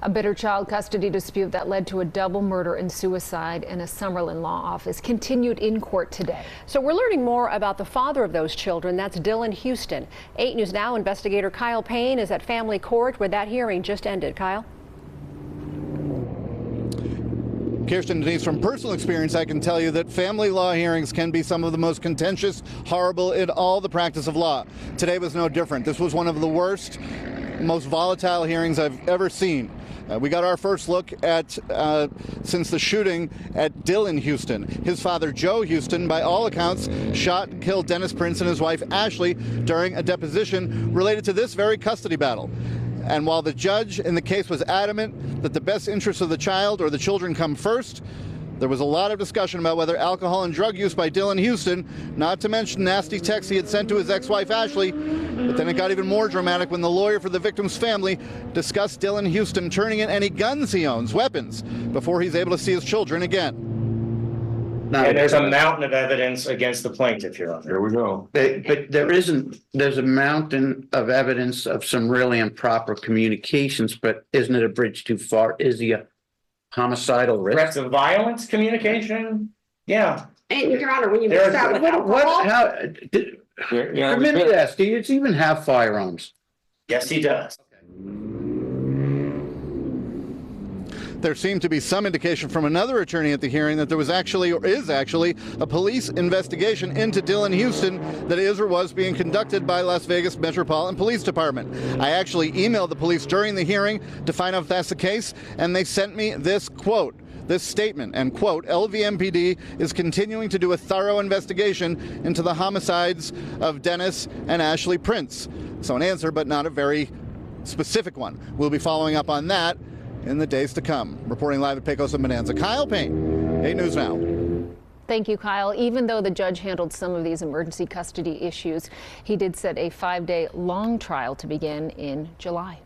A bitter child custody dispute that led to a double murder and suicide in a Summerlin law office continued in court today. So we're learning more about the father of those children. That's Dylan Houston. 8 News Now investigator Kyle Payne is at family court where that hearing just ended. Kyle? Kirsten, Denise, from personal experience, I can tell you that family law hearings can be some of the most contentious, horrible in all the practice of law. Today was no different. This was one of the worst, most volatile hearings I've ever seen. We got our first look at, since the shooting at Dylan Houston. His father, Joe Houston, by all accounts, shot and killed Dennis Prince and his wife, Ashley, during a deposition related to this very custody battle. And while the judge in the case was adamant that the best interests of the child or the children come first, there was a lot of discussion about whether alcohol and drug use by Dylan Houston, not to mention nasty texts he had sent to his ex-wife Ashley. But then it got even more dramatic when the lawyer for the victim's family discussed Dylan Houston turning in any guns he owns, weapons, before he's able to see his children again. And there's a mountain of evidence against the plaintiff, Your Honor. There we go. But there's a mountain of evidence of some really improper communications, but isn't it a bridge too far? Is he a homicidal risk? Threats of violence communication? Yeah. And Your Honor, when you mix that with alcohol. Permit me to ask, do you even have firearms? Yes, he does. There seemed to be some indication from another attorney at the hearing that there was actually, or is actually, a police investigation into Dylan Houston that is or was being conducted by Las Vegas Metropolitan Police Department. I actually emailed the police during the hearing to find out if that's the case, and they sent me this quote. This statement, and quote, LVMPD is continuing to do a thorough investigation into the homicides of Dennis and Ashley Prince. So an answer, but not a very specific one. We'll be following up on that in the days to come. Reporting live at Pecos and Bonanza, Kyle Payne, 8 News Now. Thank you, Kyle. Even though the judge handled some of these emergency custody issues, he did set a 5-day long trial to begin in July.